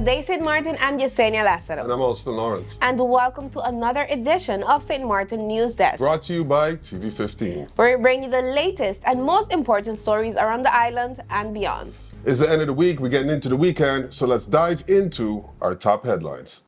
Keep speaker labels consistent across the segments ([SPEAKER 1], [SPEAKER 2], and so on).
[SPEAKER 1] Good day, St. Martin. I'm Yesenia Lassero.
[SPEAKER 2] And I'm Austin Lawrence.
[SPEAKER 1] And welcome to another edition of St. Martin News Desk.
[SPEAKER 2] Brought to you by TV15.
[SPEAKER 1] Where we bring you the latest and most important stories around the island and beyond.
[SPEAKER 2] It's the end of the week. We're getting into the weekend, so let's dive into our top headlines.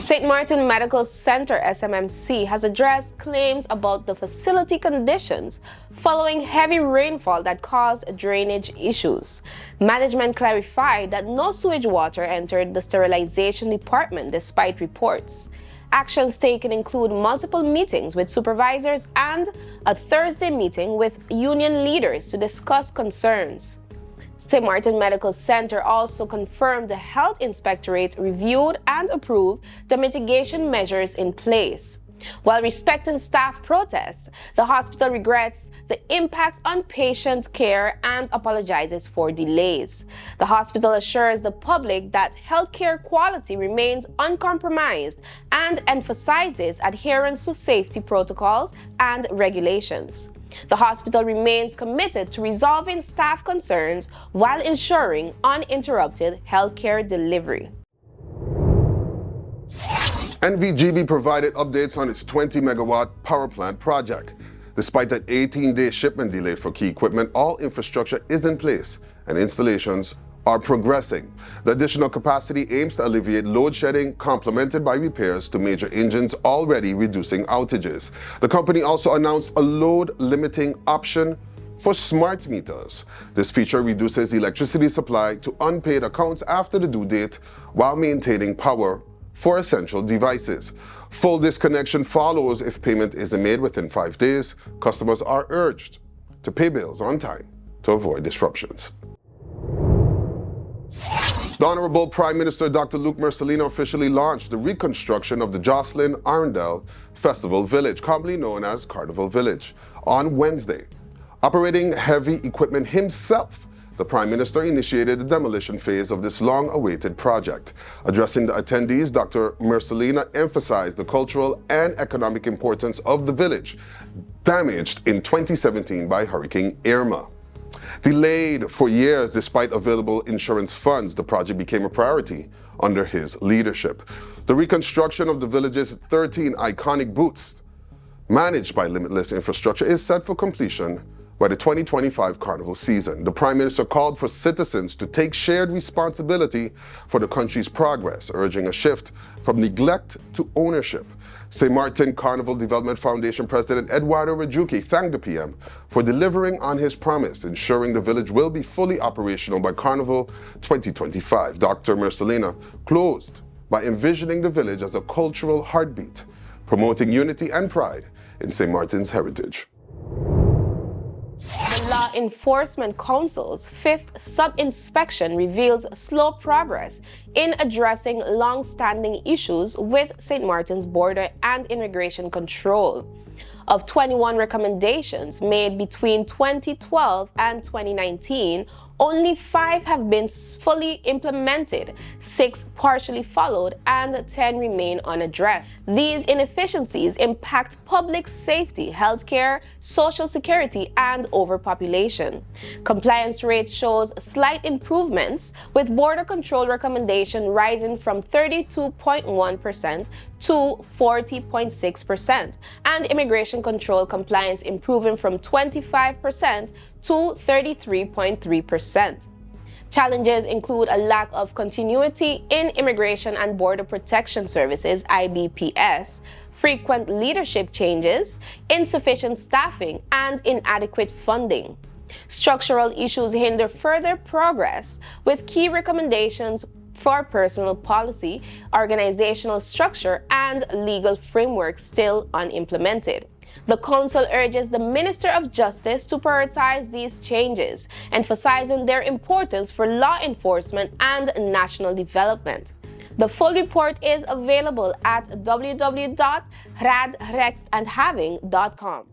[SPEAKER 1] St. Martin Medical Center SMMC has addressed claims about the facility conditions following heavy rainfall that caused drainage issues. Management clarified that no sewage water entered the sterilization department despite reports. Actions taken include multiple meetings with supervisors and a Thursday meeting with union leaders to discuss concerns. St. Martin Medical Center also confirmed the Health Inspectorate reviewed and approved the mitigation measures in place. While respecting staff protests, the hospital regrets the impacts on patient care and apologizes for delays. The hospital assures the public that healthcare quality remains uncompromised and emphasizes adherence to safety protocols and regulations. The hospital remains committed to resolving staff concerns while ensuring uninterrupted healthcare delivery.
[SPEAKER 2] GEBE provided updates on its 20-megawatt power plant project. Despite an 18-day shipment delay for key equipment, all infrastructure is in place and installations are progressing. The additional capacity aims to alleviate load shedding, complemented by repairs to major engines, already reducing outages. The company also announced a load limiting option for smart meters. This feature reduces electricity supply to unpaid accounts after the due date while maintaining power for essential devices. Full disconnection follows if payment isn't made within 5 days. Customers are urged to pay bills on time to avoid disruptions. The Honorable Prime Minister Dr. Luke Mercelino officially launched the reconstruction of the Jocelyn Arundel Festival Village, commonly known as Carnival Village, on Wednesday. Operating heavy equipment himself, the Prime Minister initiated the demolition phase of this long-awaited project. Addressing the attendees, Dr. Mercelino emphasized the cultural and economic importance of the village, damaged in 2017 by Hurricane Irma. Delayed for years despite available insurance funds, the project became a priority under his leadership. The reconstruction of the village's 13 iconic booths, managed by Limitless Infrastructure, is set for completion by the 2025 Carnival season. The Prime Minister called for citizens to take shared responsibility for the country's progress, urging a shift from neglect to ownership. St. Martin Carnival Development Foundation President Eduardo Rajuki thanked the PM for delivering on his promise, ensuring the village will be fully operational by Carnival 2025. Dr. Mercelino closed by envisioning the village as a cultural heartbeat, promoting unity and pride in St. Martin's heritage.
[SPEAKER 1] The Law Enforcement Council's 5th sub-inspection reveals slow progress in addressing long-standing issues with St. Martin's border and immigration control. Of 21 recommendations made between 2012 and 2019, only 5 have been fully implemented, 6 partially followed, and 10 remain unaddressed. These inefficiencies impact public safety, healthcare, social security, and overpopulation. Compliance rate shows slight improvements, with border control recommendation rising from 32.1% to 40.6%, and immigration control compliance improving from 25% to 33.3%. Challenges include a lack of continuity in Immigration and Border Protection Services (IBPS), frequent leadership changes, insufficient staffing, and inadequate funding. Structural issues hinder further progress, with key recommendations for personal policy, organizational structure, and legal framework still unimplemented. The Council urges the Minister of Justice to prioritize these changes, emphasizing their importance for law enforcement and national development. The full report is available at www.radrexandhaving.com.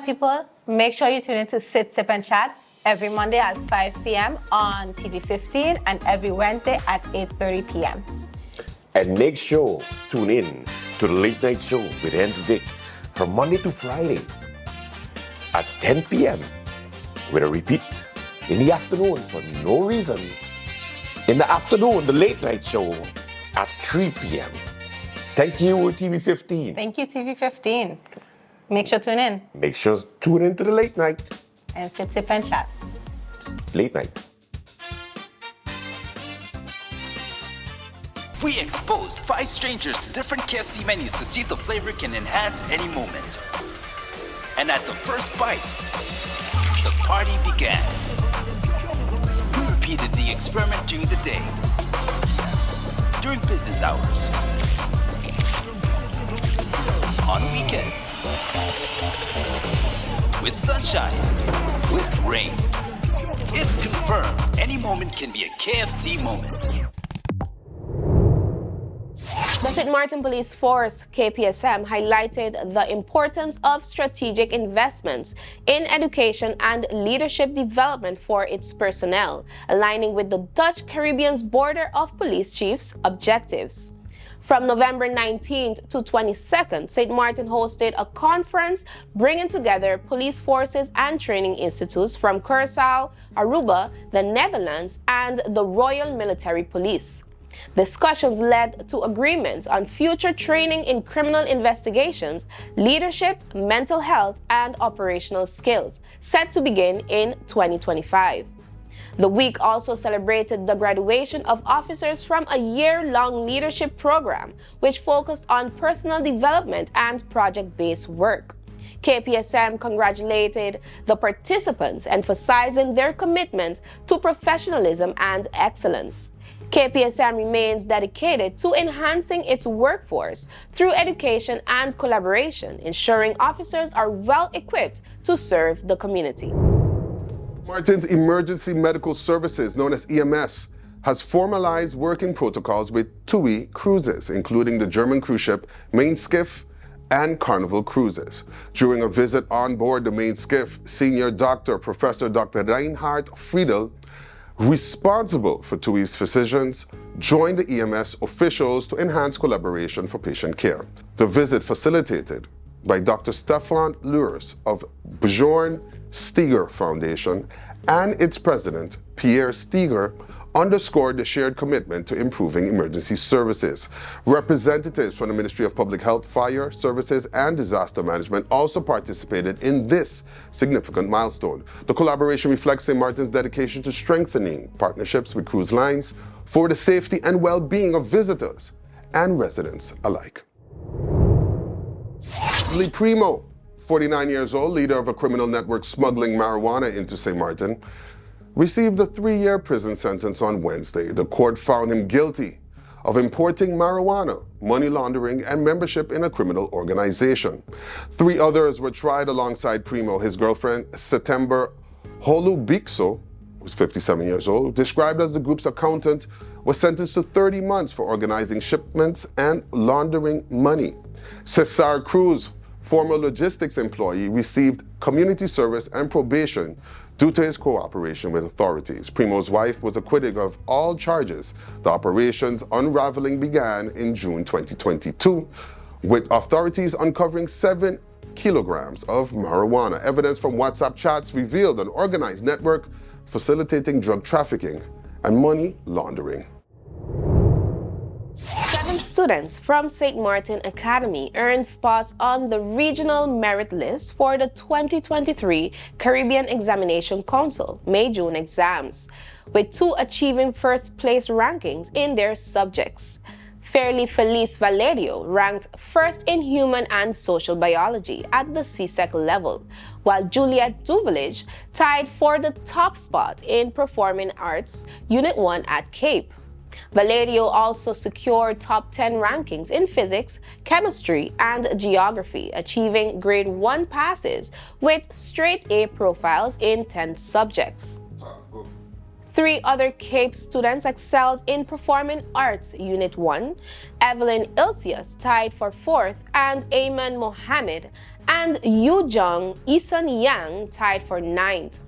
[SPEAKER 3] people, make sure you tune in to Sit, Sip, and Chat every Monday at 5 p.m. on TV 15 and every Wednesday at 8:30 p.m.
[SPEAKER 4] And make sure tune in to the Late Night Show with Andrew Dick from Monday to Friday at 10 p.m. with a repeat in the afternoon for no reason. In the afternoon, the Late Night Show at 3 p.m. Thank you, TV 15.
[SPEAKER 3] Thank you, TV 15. Make sure to tune in.
[SPEAKER 4] Make sure to tune in to the Late Night.
[SPEAKER 3] And Sit, Sip, and Chat.
[SPEAKER 4] Late Night.
[SPEAKER 5] We exposed 5 strangers to different KFC menus to see if the flavor can enhance any moment. And at the first bite, the party began. We repeated the experiment during the day, during business hours, on weekends, with sunshine, with rain. It's confirmed any moment can be a KFC moment.
[SPEAKER 1] The St.Martin Police Force, KPSM, highlighted the importance of strategic investments in education and leadership development for its personnel, aligning with the Dutch Caribbean's Board of Police Chiefs' objectives. From November 19th to 22nd, St. Martin hosted a conference bringing together police forces and training institutes from Curaçao, Aruba, the Netherlands, and the Royal Military Police. Discussions led to agreements on future training in criminal investigations, leadership, mental health, and operational skills, set to begin in 2025. The week also celebrated the graduation of officers from a year-long leadership program, which focused on personal development and project-based work. KPSM congratulated the participants, emphasizing their commitment to professionalism and excellence. KPSM remains dedicated to enhancing its workforce through education and collaboration, ensuring officers are well equipped to serve the community.
[SPEAKER 2] Martin's Emergency Medical Services, known as EMS, has formalized working protocols with TUI cruises, including the German cruise ship Main Skiff and Carnival cruises. During a visit on board the Main Skiff, Senior Doctor Professor Dr. Reinhard Friedel, responsible for TUI's physicians, joined the EMS officials to enhance collaboration for patient care. The visit, facilitated by Dr. Stefan Lures of Bjorn Steger Foundation and its president, Pierre Steger, underscored the shared commitment to improving emergency services. Representatives from the Ministry of Public Health, Fire Services, and Disaster Management also participated in this significant milestone. The collaboration reflects St. Martin's dedication to strengthening partnerships with cruise lines for the safety and well-being of visitors and residents alike. Lee Primo, 49 years old, leader of a criminal network smuggling marijuana into St. Martin, received a 3-year prison sentence on Wednesday. The court found him guilty of importing marijuana, money laundering, and membership in a criminal organization. 3 others were tried alongside Primo. His girlfriend, September Holubikso, who's 57 years old, described as the group's accountant, was sentenced to 30 months for organizing shipments and laundering money. Cesar Cruz, former logistics employee, received community service and probation due to his cooperation with authorities. Primo's wife was acquitted of all charges. The operation's unraveling began in June 2022, with authorities uncovering 7 kilograms of marijuana. Evidence from WhatsApp chats revealed an organized network facilitating drug trafficking and money laundering.
[SPEAKER 1] 7 students from St. Martin Academy earned spots on the regional merit list for the 2023 Caribbean Examination Council May-June exams, with 2 achieving first-place rankings in their subjects. Fairly Feliz Valerio ranked first in Human and Social Biology at the CSEC level, while Juliet Duvalage tied for the top spot in Performing Arts Unit 1 at CAPE. Valerio also secured top 10 rankings in physics, chemistry, and geography, achieving grade 1 passes with straight A profiles in 10 subjects. 3 other CAPE students excelled in Performing Arts Unit 1. Evelyn Ilsius tied for 4th, and Ayman Mohammed and Yujong Isan Yang tied for 9th.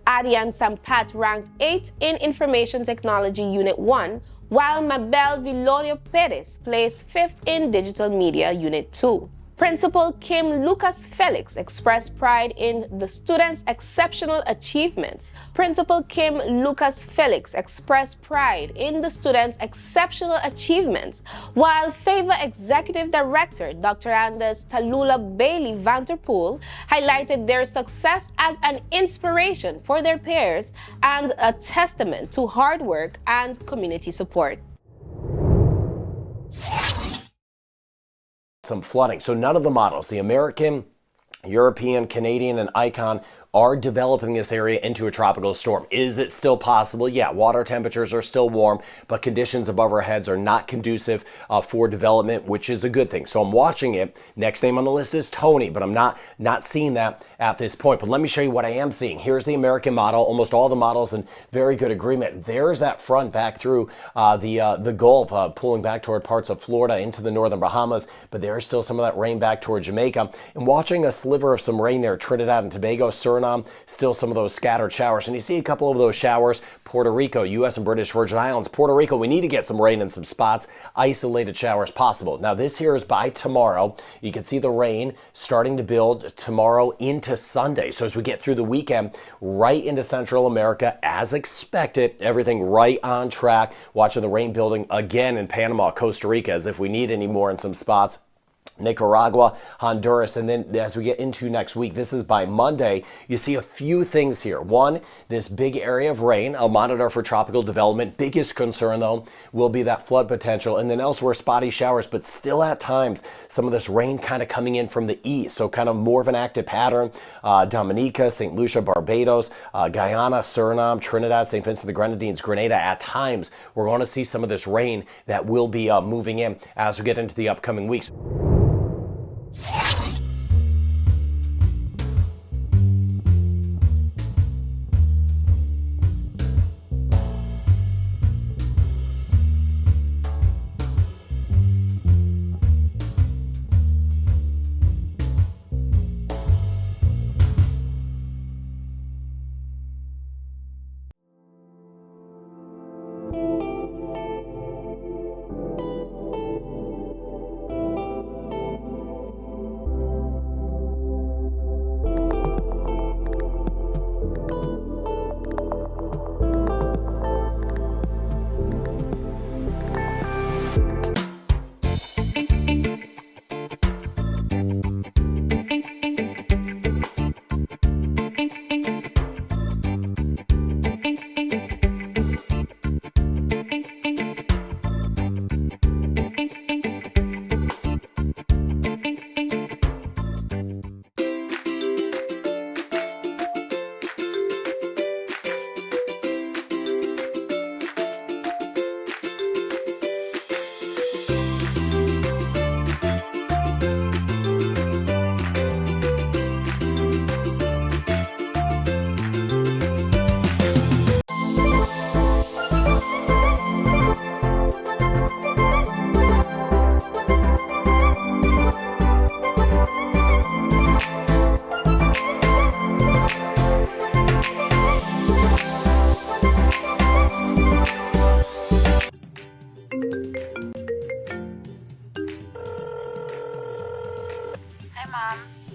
[SPEAKER 1] Adian Sampat ranked 8th in Information Technology Unit 1, while Mabel Villorio Perez placed 5th in Digital Media Unit 2. Principal Kim Lucas Felix expressed pride in the students' exceptional achievements. Principal Kim Lucas Felix expressed pride in the students' exceptional achievements, while Favor Executive Director Dr. Anders Talula Bailey Vanterpool highlighted their success as an inspiration for their peers and a testament to hard work and community support.
[SPEAKER 6] Some flooding. So none of the models, the American, European, Canadian, and Icon, are developing this area into a tropical storm. Is it still possible? Yeah, water temperatures are still warm, but conditions above our heads are not conducive for development, which is a good thing. So I'm watching it. Next name on the list is Tony, but I'm not seeing that at this point. But let me show you what I am seeing. Here's the American model. Almost all the models in very good agreement. There's that front back through the Gulf, pulling back toward parts of Florida into the northern Bahamas, but there's still some of that rain back toward Jamaica. And watching a sliver of some rain there, Trinidad and Tobago, Suriname, still some of those scattered showers. And you see a couple of those showers, Puerto Rico, U.S. and British Virgin Islands. Puerto Rico, we need to get some rain in some spots, isolated showers possible. Now this here is by tomorrow. You can see the rain starting to build tomorrow into Sunday. So as we get through the weekend, right into Central America, as expected, everything right on track. Watching the rain building again in Panama, Costa Rica, as if we need any more in some spots. Nicaragua, Honduras, and then as we get into next week, this is by Monday, you see a few things here. One, this big area of rain, I'll monitor for tropical development. Biggest concern, though, will be that flood potential, and then elsewhere, spotty showers, but still at times, some of this rain kind of coming in from the east, so kind of more of an active pattern. Dominica, St. Lucia, Barbados, Guyana, Suriname, Trinidad, St. Vincent the Grenadines, Grenada. At times, we're going to see some of this rain that will be moving in as we get into the upcoming weeks.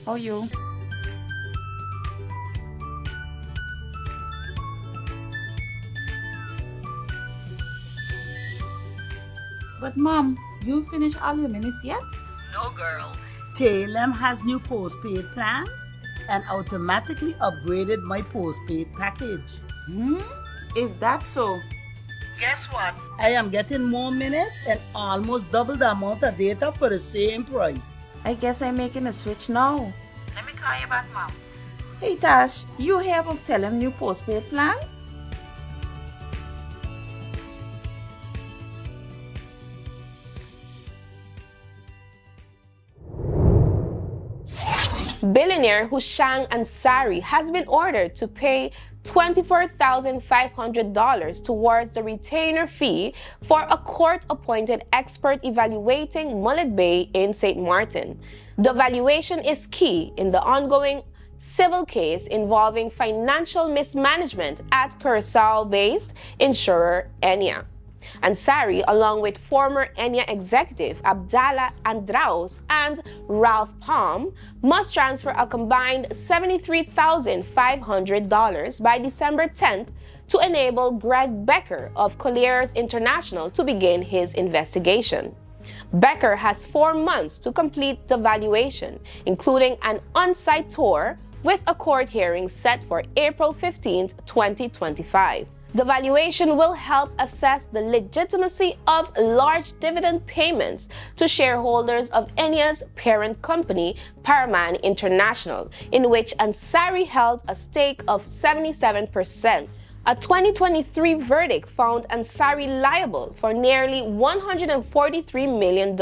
[SPEAKER 7] How are you? But Mom, you finished all your minutes yet?
[SPEAKER 8] No, girl. TLM has new postpaid plans and automatically upgraded my postpaid package.
[SPEAKER 7] Is that so?
[SPEAKER 8] Guess what? I am getting more minutes and almost double the amount of data for the same price.
[SPEAKER 7] I guess I'm making a switch now.
[SPEAKER 8] Let me call you back, Mom.
[SPEAKER 7] Hey Tash, you have TLM new postpaid plans?
[SPEAKER 1] Billionaire Hushang Ansary has been ordered to pay $24,500 towards the retainer fee for a court-appointed expert evaluating Mullet Bay in St. Martin. The valuation is key in the ongoing civil case involving financial mismanagement at Curacao-based insurer Enya. Ansary, along with former Enya executive Abdallah Andraus and Ralph Palm, must transfer a combined $73,500 by December 10th to enable Greg Becker of Colliers International to begin his investigation. Becker has 4 months to complete the valuation, including an on-site tour with a court hearing set for April 15, 2025. The valuation will help assess the legitimacy of large dividend payments to shareholders of Enya's parent company, Paraman International, in which Ansary held a stake of 77%. A 2023 verdict found Ansary liable for nearly $143 million,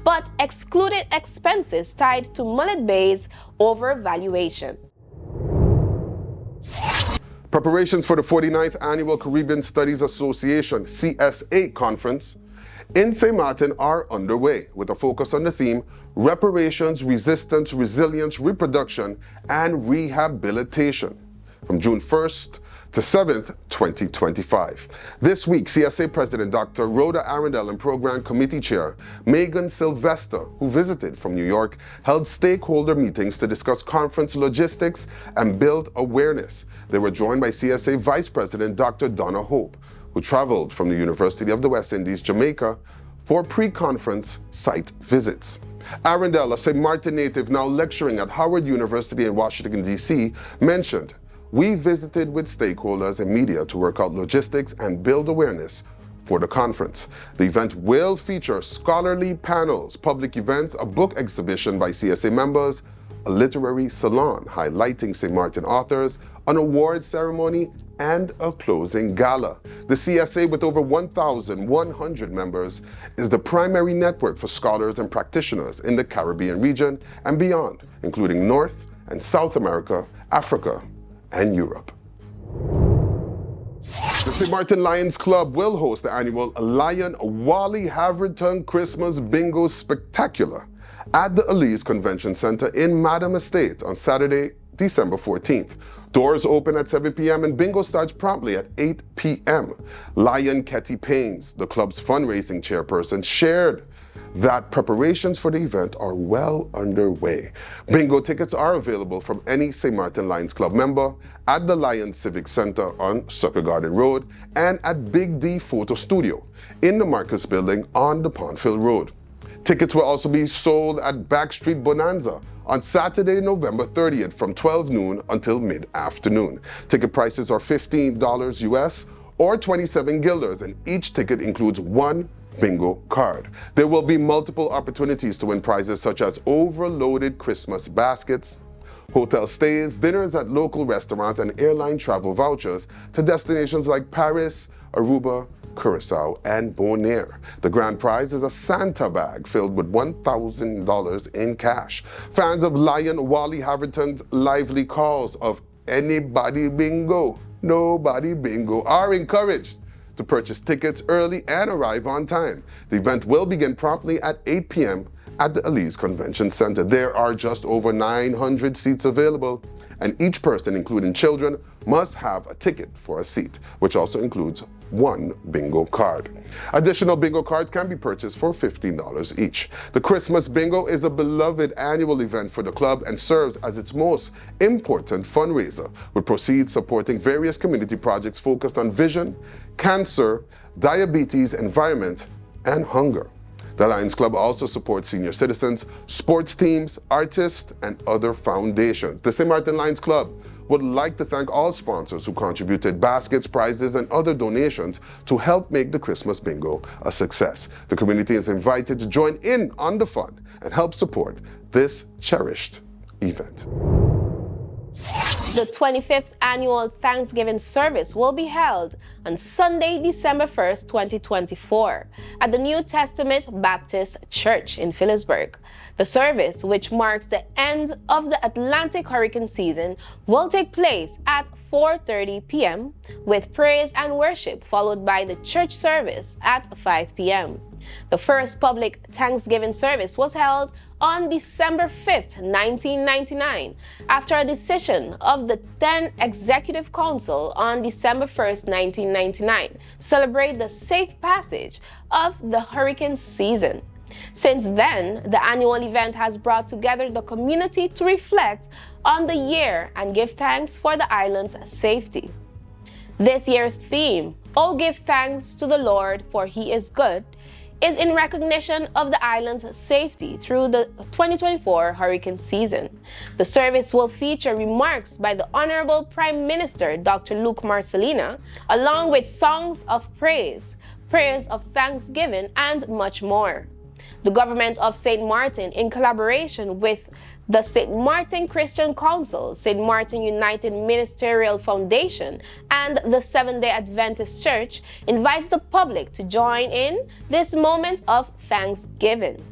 [SPEAKER 1] but excluded expenses tied to Mullet Bay's overvaluation.
[SPEAKER 2] Preparations for the 49th Annual Caribbean Studies Association CSA Conference in St. Martin are underway, with a focus on the theme Reparations, Resistance, Resilience, Reproduction, and Rehabilitation from June 1st to 7th, 2025. This week, CSA President Dr. Rhoda Arundel and Program Committee Chair Megan Sylvester, who visited from New York, held stakeholder meetings to discuss conference logistics and build awareness. They were joined by CSA Vice President Dr. Donna Hope, who traveled from the University of the West Indies, Jamaica, for pre-conference site visits. Arundel, a St. Martin native now lecturing at Howard University in Washington, D.C., mentioned, "We visited with stakeholders and media to work out logistics and build awareness for the conference. The event will feature scholarly panels, public events, a book exhibition by CSA members, a literary salon highlighting St. Martin authors, an award ceremony, and a closing gala." The CSA, with over 1,100 members, is the primary network for scholars and practitioners in the Caribbean region and beyond, including North and South America, Africa, and Europe. The St. Martin Lions Club will host the annual Lion Wally Haverton Christmas Bingo Spectacular at the Elise Convention Center in Madam Estate on Saturday, December 14th. Doors open at 7 p.m. and bingo starts promptly at 8 p.m. Lion Ketty Paynes, the club's fundraising chairperson, shared that preparations for the event are well underway. Bingo tickets are available from any St. Martin Lions Club member at the Lions Civic Center on Sucker Garden Road and at Big D Photo Studio in the Marcus Building on the Pondfield Road. Tickets will also be sold at Backstreet Bonanza on Saturday, November 30th from 12 noon until mid-afternoon. Ticket prices are $15 US or 27 guilders, and each ticket includes one bingo card. There will be multiple opportunities to win prizes such as overloaded Christmas baskets, hotel stays, dinners at local restaurants, and airline travel vouchers to destinations like Paris, Aruba, Curacao, and Bonaire. The grand prize is a Santa bag filled with $1,000 in cash. Fans of Lion Wally Haverton's lively calls of "Anybody Bingo, Nobody Bingo" are encouraged to purchase tickets early and arrive on time. The event will begin promptly at 8 p.m. at the Elise Convention Center. There are just over 900 seats available, and each person, including children, must have a ticket for a seat, which also includes one bingo card. Additional bingo cards can be purchased for $15 each. The Christmas Bingo is a beloved annual event for the club and serves as its most important fundraiser, with proceeds supporting various community projects focused on vision, cancer, diabetes, environment, and hunger. The Lions Club also supports senior citizens, sports teams, artists, and other foundations. The St. Martin Lions Club would like to thank all sponsors who contributed baskets, prizes, and other donations to help make the Christmas Bingo a success. The community is invited to join in on the fun and help support this cherished event.
[SPEAKER 1] The 25th annual Thanksgiving service will be held on Sunday, December 1st, 2024, at the New Testament Baptist Church in Phillipsburg. The service, which marks the end of the Atlantic hurricane season, will take place at 4:30 p.m. with praise and worship, followed by the church service at 5 p.m. The first public Thanksgiving service was held on December 5th, 1999, after a decision of the then Executive Council on December 1st, 1999, to celebrate the safe passage of the hurricane season. Since then, the annual event has brought together the community to reflect on the year and give thanks for the island's safety. This year's theme, "Oh, give thanks to the Lord, for He is good," is in recognition of the island's safety through the 2024 hurricane season. The service will feature remarks by the Honorable Prime Minister, Dr. Luke Marcelina, along with songs of praise, prayers of thanksgiving, and much more. The government of St. Martin, in collaboration with the St. Martin Christian Council, St. Martin United Ministerial Foundation, and the Seventh-day Adventist Church, invites the public to join in this moment of thanksgiving.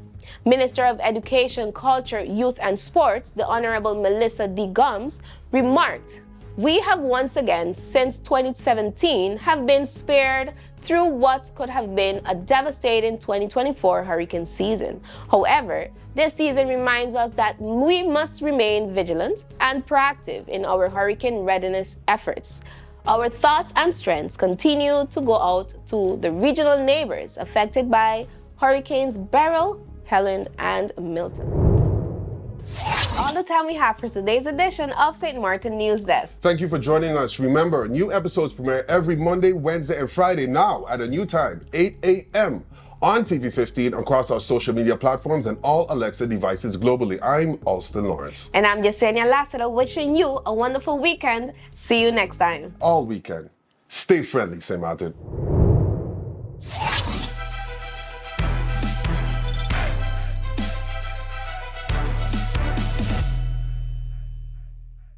[SPEAKER 1] Minister of Education, Culture, Youth and Sports, the Honorable Melissa D. Gums, remarked, "We have once again, since 2017, have been spared through what could have been a devastating 2024 hurricane season. However, this season reminds us that we must remain vigilant and proactive in our hurricane readiness efforts. Our thoughts and strengths continue to go out to the regional neighbors affected by Hurricanes Beryl, Helen, and Milton." All the time we have for today's edition of St. Martin News Desk.
[SPEAKER 2] Thank you for joining us. Remember, new episodes premiere every Monday, Wednesday, and Friday now at a new time, 8 a.m. on TV 15 across our social media platforms and all Alexa devices globally. I'm Alston Lawrence.
[SPEAKER 1] And I'm Yesenia Lassiter, wishing you a wonderful weekend. See you next time.
[SPEAKER 2] All weekend. Stay friendly, St. Martin.